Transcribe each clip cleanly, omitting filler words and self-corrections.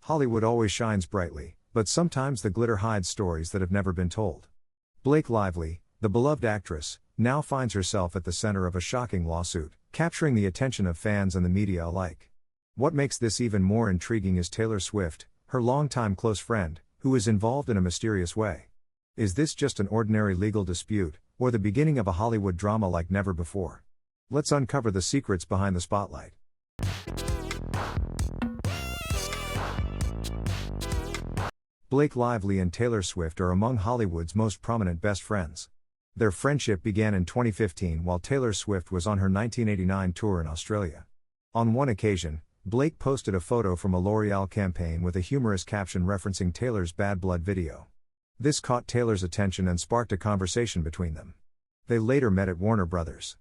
Hollywood always shines brightly, but sometimes the glitter hides stories that have never been told. Blake Lively, the beloved actress, now finds herself at the center of a shocking lawsuit, capturing the attention of fans and the media alike. What makes this even more intriguing is Taylor Swift, her longtime close friend, who is involved in a mysterious way. Is this just an ordinary legal dispute, or the beginning of a Hollywood drama like never before? Let's uncover the secrets behind the spotlight. Blake Lively and Taylor Swift are among Hollywood's most prominent best friends. Their friendship began in 2015 while Taylor Swift was on her 1989 tour in Australia. On one occasion, Blake posted a photo from a L'Oreal campaign with a humorous caption referencing Taylor's Bad Blood video. This caught Taylor's attention and sparked a conversation between them. They later met at Warner Bros.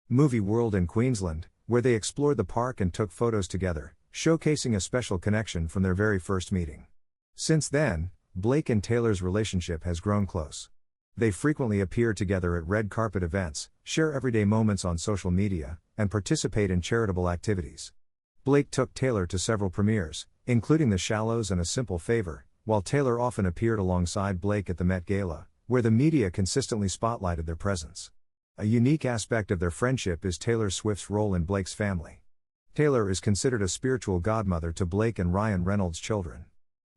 Movie World in Queensland, where they explored the park and took photos together, showcasing a special connection from their very first meeting. Since then, Blake and Taylor's relationship has grown close. They frequently appear together at red carpet events, share everyday moments on social media, and participate in charitable activities. Blake took Taylor to several premieres, including The Shallows and A Simple Favor, while Taylor often appeared alongside Blake at the Met Gala, where the media consistently spotlighted their presence. A unique aspect of their friendship is Taylor Swift's role in Blake's family. Taylor is considered a spiritual godmother to Blake and Ryan Reynolds' children.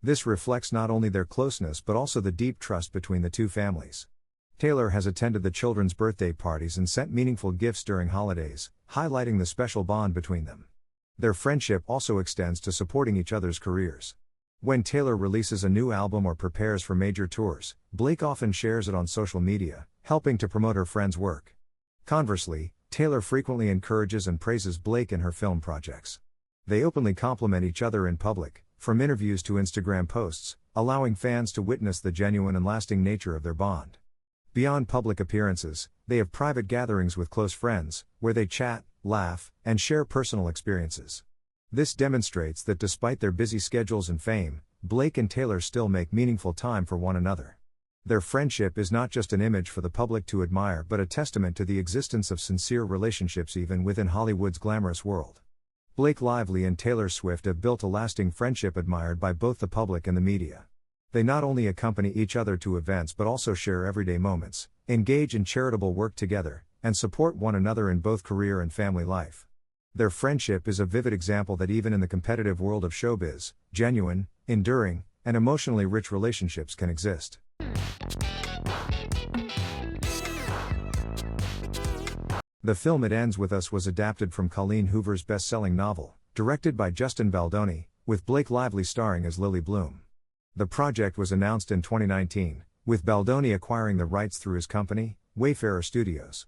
This reflects not only their closeness but also the deep trust between the two families. Taylor has attended the children's birthday parties and sent meaningful gifts during holidays, highlighting the special bond between them. Their friendship also extends to supporting each other's careers. When Taylor releases a new album or prepares for major tours, Blake often shares it on social media, helping to promote her friend's work. Conversely, Taylor frequently encourages and praises Blake in her film projects. They openly compliment each other in public, from interviews to Instagram posts, allowing fans to witness the genuine and lasting nature of their bond. Beyond public appearances, they have private gatherings with close friends, where they chat, laugh, and share personal experiences. This demonstrates that despite their busy schedules and fame, Blake and Taylor still make meaningful time for one another. Their friendship is not just an image for the public to admire but a testament to the existence of sincere relationships even within Hollywood's glamorous world. Blake Lively and Taylor Swift have built a lasting friendship admired by both the public and the media. They not only accompany each other to events but also share everyday moments, engage in charitable work together, and support one another in both career and family life. Their friendship is a vivid example that even in the competitive world of showbiz, genuine, enduring, and emotionally rich relationships can exist. The film It Ends With Us was adapted from Colleen Hoover's best-selling novel, directed by Justin Baldoni, with Blake Lively starring as Lily Bloom. The project was announced in 2019, with Baldoni acquiring the rights through his company, Wayfarer Studios.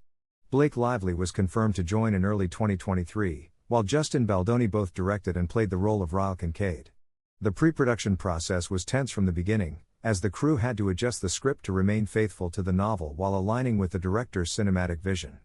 Blake Lively was confirmed to join in early 2023, while Justin Baldoni both directed and played the role of Ryle Kincaid. The pre-production process was tense from the beginning, as the crew had to adjust the script to remain faithful to the novel while aligning with the director's cinematic vision.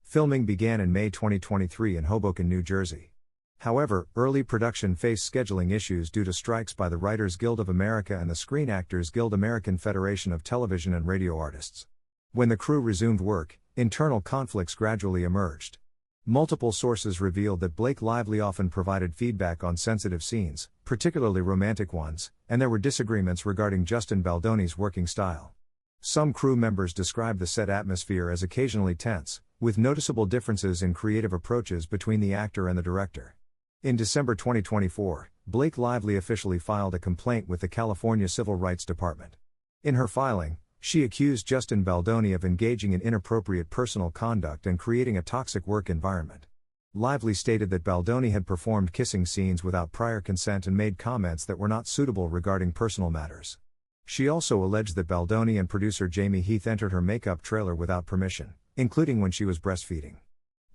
Filming began in May 2023 in Hoboken, New Jersey. However, early production faced scheduling issues due to strikes by the Writers Guild of America and the Screen Actors Guild American Federation of Television and Radio Artists. When the crew resumed work, internal conflicts gradually emerged. Multiple sources revealed that Blake Lively often provided feedback on sensitive scenes, particularly romantic ones, and there were disagreements regarding Justin Baldoni's working style. Some crew members described the set atmosphere as occasionally tense, with noticeable differences in creative approaches between the actor and the director. In December 2024, Blake Lively officially filed a complaint with the California Civil Rights Department. In her filing, she accused Justin Baldoni of engaging in inappropriate personal conduct and creating a toxic work environment. Lively stated that Baldoni had performed kissing scenes without prior consent and made comments that were not suitable regarding personal matters. She also alleged that Baldoni and producer Jamie Heath entered her makeup trailer without permission, including when she was breastfeeding.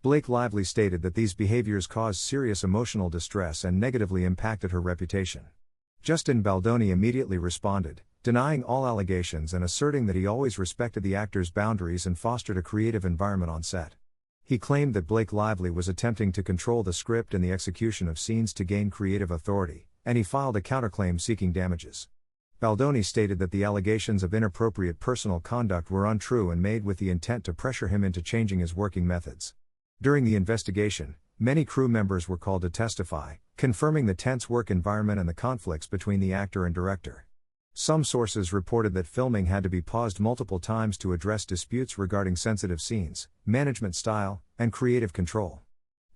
Blake Lively stated that these behaviors caused serious emotional distress and negatively impacted her reputation. Justin Baldoni immediately responded, denying all allegations and asserting that he always respected the actor's boundaries and fostered a creative environment on set. He claimed that Blake Lively was attempting to control the script and the execution of scenes to gain creative authority, and he filed a counterclaim seeking damages. Baldoni stated that the allegations of inappropriate personal conduct were untrue and made with the intent to pressure him into changing his working methods. During the investigation, many crew members were called to testify, confirming the tense work environment and the conflicts between the actor and director. Some sources reported that filming had to be paused multiple times to address disputes regarding sensitive scenes, management style, and creative control.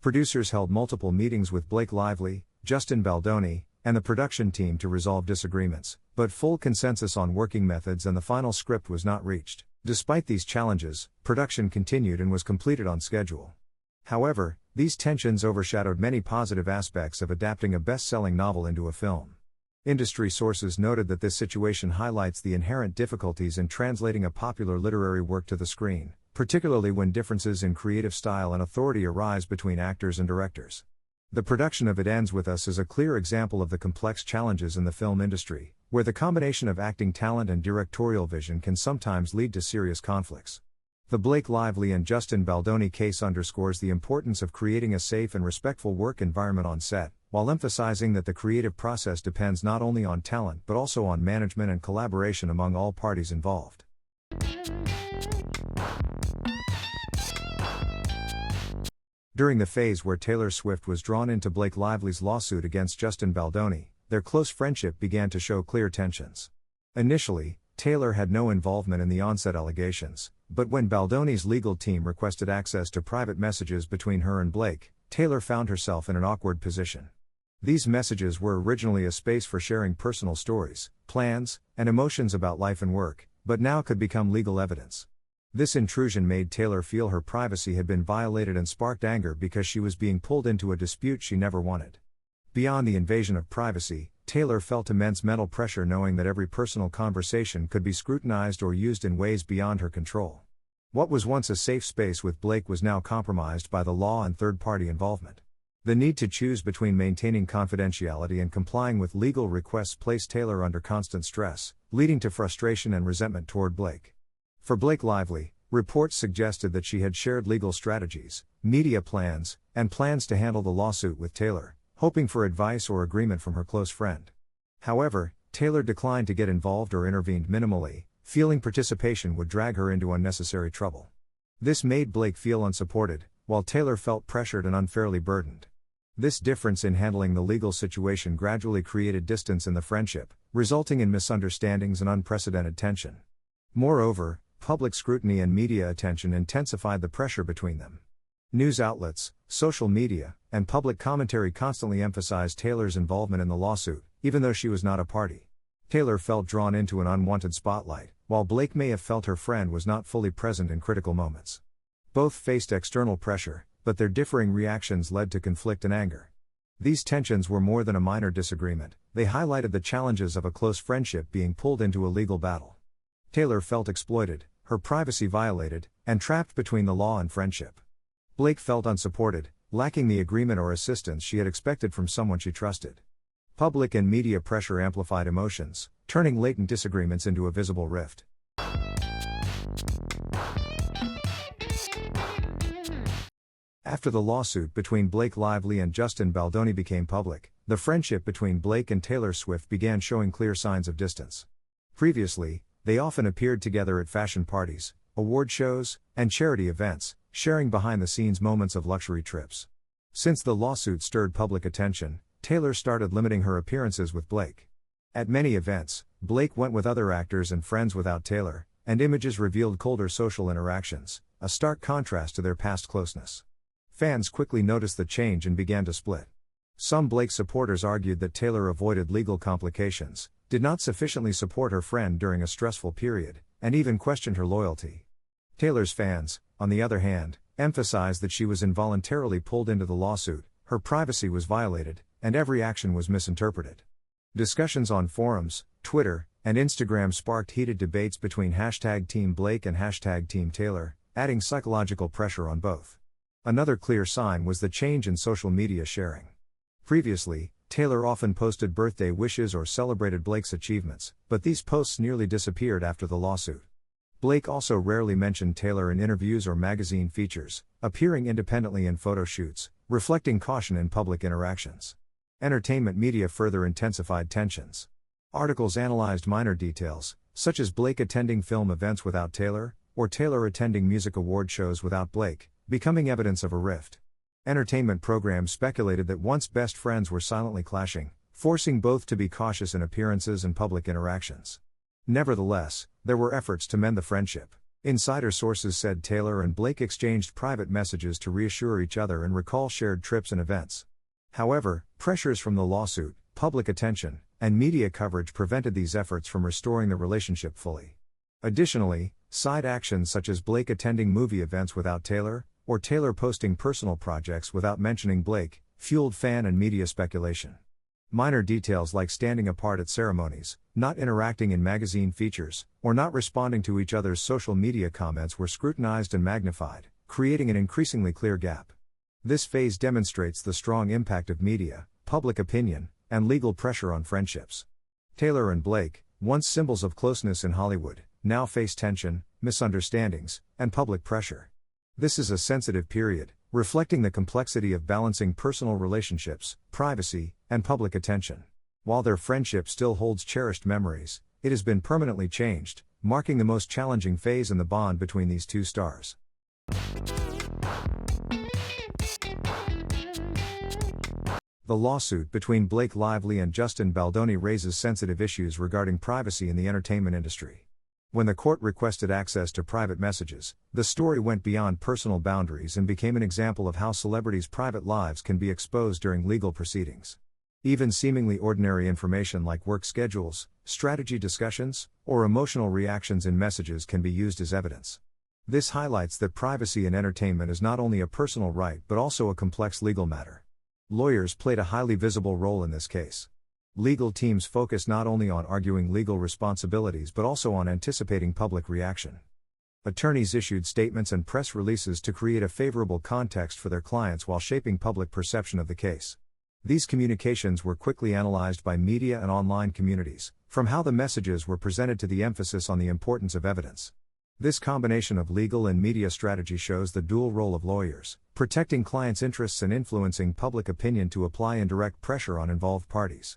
Producers held multiple meetings with Blake Lively, Justin Baldoni, and the production team to resolve disagreements, but full consensus on working methods and the final script was not reached. Despite these challenges, production continued and was completed on schedule. However, these tensions overshadowed many positive aspects of adapting a best-selling novel into a film. Industry sources noted that this situation highlights the inherent difficulties in translating a popular literary work to the screen, particularly when differences in creative style and authority arise between actors and directors. The production of It Ends With Us is a clear example of the complex challenges in the film industry, where the combination of acting talent and directorial vision can sometimes lead to serious conflicts. The Blake Lively and Justin Baldoni case underscores the importance of creating a safe and respectful work environment on set, while emphasizing that the creative process depends not only on talent but also on management and collaboration among all parties involved. During the phase where Taylor Swift was drawn into Blake Lively's lawsuit against Justin Baldoni, their close friendship began to show clear tensions. Initially, Taylor had no involvement in the onset allegations, but when Baldoni's legal team requested access to private messages between her and Blake, Taylor found herself in an awkward position. These messages were originally a space for sharing personal stories, plans, and emotions about life and work, but now could become legal evidence. This intrusion made Taylor feel her privacy had been violated and sparked anger because she was being pulled into a dispute she never wanted. Beyond the invasion of privacy, Taylor felt immense mental pressure knowing that every personal conversation could be scrutinized or used in ways beyond her control. What was once a safe space with Blake was now compromised by the law and third-party involvement. The need to choose between maintaining confidentiality and complying with legal requests placed Taylor under constant stress, leading to frustration and resentment toward Blake. For Blake Lively, reports suggested that she had shared legal strategies, media plans, and plans to handle the lawsuit with Taylor, hoping for advice or agreement from her close friend. However, Taylor declined to get involved or intervened minimally, feeling participation would drag her into unnecessary trouble. This made Blake feel unsupported, while Taylor felt pressured and unfairly burdened. This difference in handling the legal situation gradually created distance in the friendship, resulting in misunderstandings and unprecedented tension. Moreover, public scrutiny and media attention intensified the pressure between them. News outlets, social media, and public commentary constantly emphasized Taylor's involvement in the lawsuit, even though she was not a party. Taylor felt drawn into an unwanted spotlight, while Blake may have felt her friend was not fully present in critical moments. Both faced external pressure, but their differing reactions led to conflict and anger. These tensions were more than a minor disagreement, they highlighted the challenges of a close friendship being pulled into a legal battle. Taylor felt exploited, her privacy violated, and trapped between the law and friendship. Blake felt unsupported, lacking the agreement or assistance she had expected from someone she trusted. Public and media pressure amplified emotions, turning latent disagreements into a visible rift. After the lawsuit between Blake Lively and Justin Baldoni became public, the friendship between Blake and Taylor Swift began showing clear signs of distance. Previously, they often appeared together at fashion parties, award shows, and charity events, sharing behind-the-scenes moments of luxury trips. Since the lawsuit stirred public attention, Taylor started limiting her appearances with Blake. At many events, Blake went with other actors and friends without Taylor, and images revealed colder social interactions, a stark contrast to their past closeness. Fans quickly noticed the change and began to split. Some Blake supporters argued that Taylor avoided legal complications, did not sufficiently support her friend during a stressful period, and even questioned her loyalty. Taylor's fans, on the other hand, emphasized that she was involuntarily pulled into the lawsuit, her privacy was violated, and every action was misinterpreted. Discussions on forums, Twitter, and Instagram sparked heated debates between #Team Blake and #Team Taylor, adding psychological pressure on both. Another clear sign was the change in social media sharing. Previously, Taylor often posted birthday wishes or celebrated Blake's achievements, but these posts nearly disappeared after the lawsuit. Blake also rarely mentioned Taylor in interviews or magazine features, appearing independently in photo shoots, reflecting caution in public interactions. Entertainment media further intensified tensions. Articles analyzed minor details, such as Blake attending film events without Taylor, or Taylor attending music award shows without Blake, becoming evidence of a rift. Entertainment programs speculated that once best friends were silently clashing, forcing both to be cautious in appearances and public interactions. Nevertheless, there were efforts to mend the friendship. Insider sources said Taylor and Blake exchanged private messages to reassure each other and recall shared trips and events. However, pressures from the lawsuit, public attention, and media coverage prevented these efforts from restoring the relationship fully. Additionally, side actions such as Blake attending movie events without Taylor, or Taylor posting personal projects without mentioning Blake, fueled fan and media speculation. Minor details like standing apart at ceremonies, not interacting in magazine features, or not responding to each other's social media comments were scrutinized and magnified, creating an increasingly clear gap. This phase demonstrates the strong impact of media, public opinion, and legal pressure on friendships. Taylor and Blake, once symbols of closeness in Hollywood, now face tension, misunderstandings, and public pressure. This is a sensitive period, reflecting the complexity of balancing personal relationships, privacy, and public attention. While their friendship still holds cherished memories, it has been permanently changed, marking the most challenging phase in the bond between these two stars. The lawsuit between Blake Lively and Justin Baldoni raises sensitive issues regarding privacy in the entertainment industry. When the court requested access to private messages, the story went beyond personal boundaries and became an example of how celebrities' private lives can be exposed during legal proceedings. Even seemingly ordinary information like work schedules, strategy discussions, or emotional reactions in messages can be used as evidence. This highlights that privacy in entertainment is not only a personal right but also a complex legal matter. Lawyers played a highly visible role in this case. Legal teams focus not only on arguing legal responsibilities but also on anticipating public reaction. Attorneys issued statements and press releases to create a favorable context for their clients while shaping public perception of the case. These communications were quickly analyzed by media and online communities, from how the messages were presented to the emphasis on the importance of evidence. This combination of legal and media strategy shows the dual role of lawyers, protecting clients' interests and influencing public opinion to apply indirect pressure on involved parties.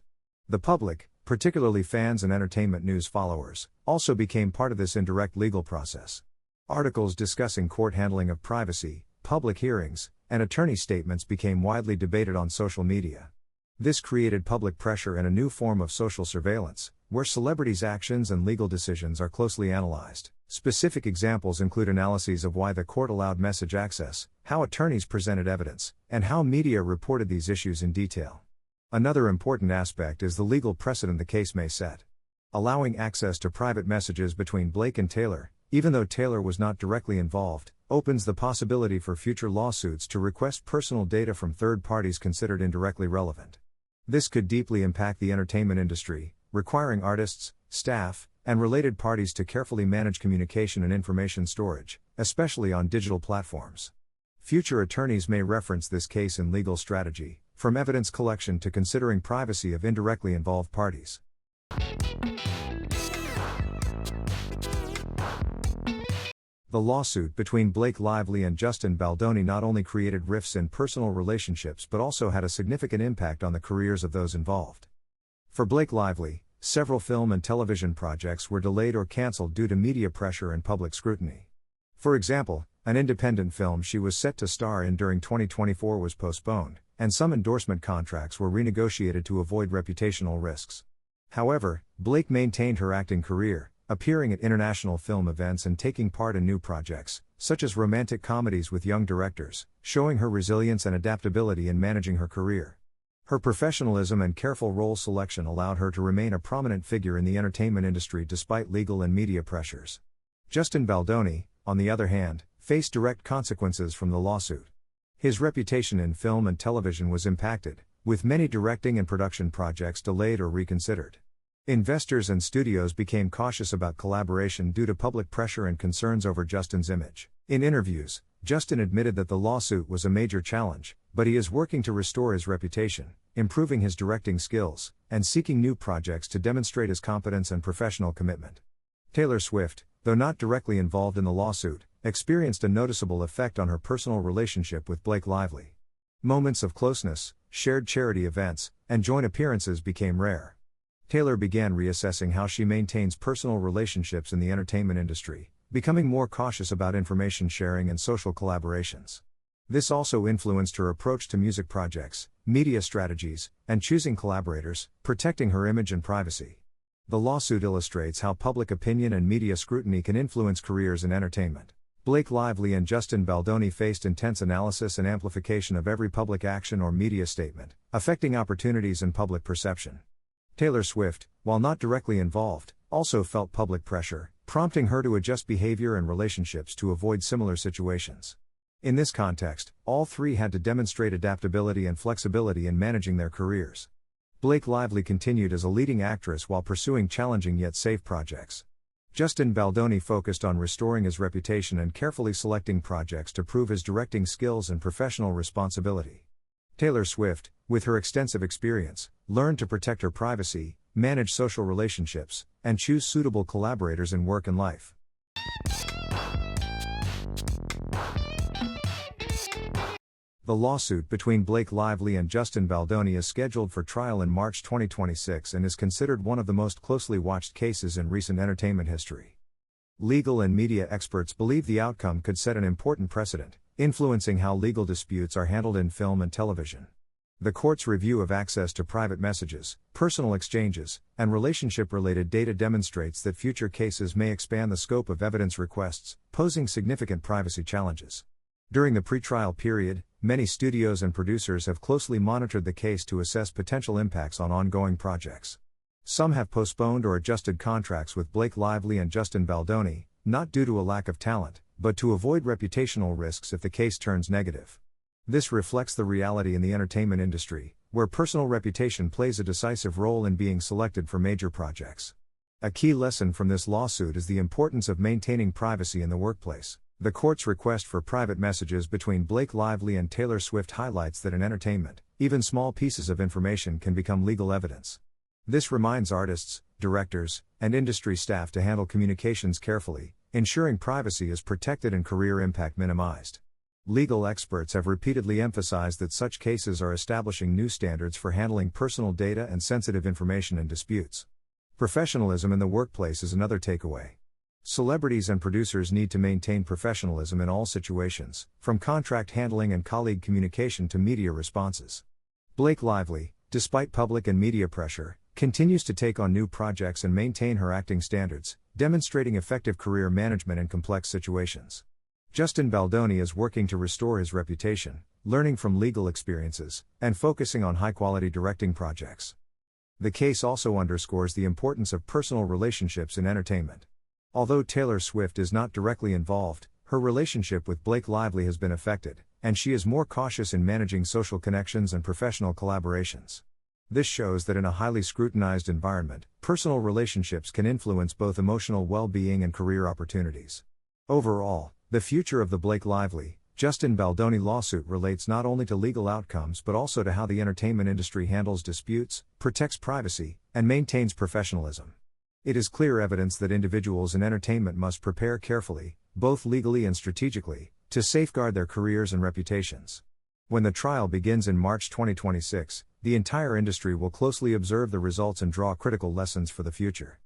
The public, particularly fans and entertainment news followers, also became part of this indirect legal process. Articles discussing court handling of privacy, public hearings, and attorney statements became widely debated on social media. This created public pressure and a new form of social surveillance, where celebrities' actions and legal decisions are closely analyzed. Specific examples include analyses of why the court allowed message access, how attorneys presented evidence, and how media reported these issues in detail. Another important aspect is the legal precedent the case may set. Allowing access to private messages between Blake and Taylor, even though Taylor was not directly involved, opens the possibility for future lawsuits to request personal data from third parties considered indirectly relevant. This could deeply impact the entertainment industry, requiring artists, staff, and related parties to carefully manage communication and information storage, especially on digital platforms. Future attorneys may reference this case in legal strategy, from evidence collection to considering privacy of indirectly involved parties. The lawsuit between Blake Lively and Justin Baldoni not only created rifts in personal relationships but also had a significant impact on the careers of those involved. For Blake Lively, several film and television projects were delayed or cancelled due to media pressure and public scrutiny. For example, an independent film she was set to star in during 2024 was postponed, and some endorsement contracts were renegotiated to avoid reputational risks. However, Blake maintained her acting career, appearing at international film events and taking part in new projects, such as romantic comedies with young directors, showing her resilience and adaptability in managing her career. Her professionalism and careful role selection allowed her to remain a prominent figure in the entertainment industry despite legal and media pressures. Justin Baldoni, on the other hand, faced direct consequences from the lawsuit. His reputation in film and television was impacted, with many directing and production projects delayed or reconsidered. Investors and studios became cautious about collaboration due to public pressure and concerns over Justin's image. In interviews, Justin admitted that the lawsuit was a major challenge, but he is working to restore his reputation, improving his directing skills, and seeking new projects to demonstrate his competence and professional commitment. Taylor Swift, though not directly involved in the lawsuit, experienced a noticeable effect on her personal relationship with Blake Lively. Moments of closeness, shared charity events, and joint appearances became rare. Taylor began reassessing how she maintains personal relationships in the entertainment industry, becoming more cautious about information sharing and social collaborations. This also influenced her approach to music projects, media strategies, and choosing collaborators, protecting her image and privacy. The lawsuit illustrates how public opinion and media scrutiny can influence careers in entertainment. Blake Lively and Justin Baldoni faced intense analysis and amplification of every public action or media statement, affecting opportunities and public perception. Taylor Swift, while not directly involved, also felt public pressure, prompting her to adjust behavior and relationships to avoid similar situations. In this context, all three had to demonstrate adaptability and flexibility in managing their careers. Blake Lively continued as a leading actress while pursuing challenging yet safe projects. Justin Baldoni focused on restoring his reputation and carefully selecting projects to prove his directing skills and professional responsibility. Taylor Swift, with her extensive experience, learned to protect her privacy, manage social relationships, and choose suitable collaborators in work and life. The lawsuit between Blake Lively and Justin Baldoni is scheduled for trial in March 2026 and is considered one of the most closely watched cases in recent entertainment history. Legal and media experts believe the outcome could set an important precedent, influencing how legal disputes are handled in film and television. The court's review of access to private messages, personal exchanges, and relationship-related data demonstrates that future cases may expand the scope of evidence requests, posing significant privacy challenges. During the pretrial period, many studios and producers have closely monitored the case to assess potential impacts on ongoing projects. Some have postponed or adjusted contracts with Blake Lively and Justin Baldoni, not due to a lack of talent, but to avoid reputational risks if the case turns negative. This reflects the reality in the entertainment industry, where personal reputation plays a decisive role in being selected for major projects. A key lesson from this lawsuit is the importance of maintaining privacy in the workplace. The court's request for private messages between Blake Lively and Taylor Swift highlights that in entertainment, even small pieces of information can become legal evidence. This reminds artists, directors, and industry staff to handle communications carefully, ensuring privacy is protected and career impact minimized. Legal experts have repeatedly emphasized that such cases are establishing new standards for handling personal data and sensitive information in disputes. Professionalism in the workplace is another takeaway. Celebrities and producers need to maintain professionalism in all situations, from contract handling and colleague communication to media responses. Blake Lively, despite public and media pressure, continues to take on new projects and maintain her acting standards, demonstrating effective career management in complex situations. Justin Baldoni is working to restore his reputation, learning from legal experiences, and focusing on high-quality directing projects. The case also underscores the importance of personal relationships in entertainment. Although Taylor Swift is not directly involved, her relationship with Blake Lively has been affected, and she is more cautious in managing social connections and professional collaborations. This shows that in a highly scrutinized environment, personal relationships can influence both emotional well-being and career opportunities. Overall, the future of the Blake Lively, Justin Baldoni lawsuit relates not only to legal outcomes but also to how the entertainment industry handles disputes, protects privacy, and maintains professionalism. It is clear evidence that individuals in entertainment must prepare carefully, both legally and strategically, to safeguard their careers and reputations. When the trial begins in March 2026, the entire industry will closely observe the results and draw critical lessons for the future.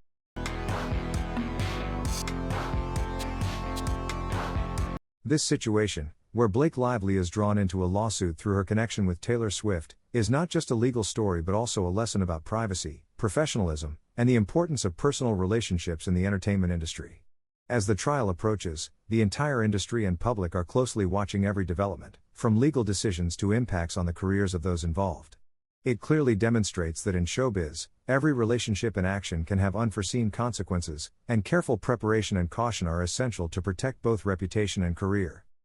This situation, where Blake Lively is drawn into a lawsuit through her connection with Taylor Swift, is not just a legal story but also a lesson about privacy, professionalism, and the importance of personal relationships in the entertainment industry. As the trial approaches, the entire industry and public are closely watching every development, from legal decisions to impacts on the careers of those involved. It clearly demonstrates that in showbiz, every relationship and action can have unforeseen consequences, and careful preparation and caution are essential to protect both reputation and career.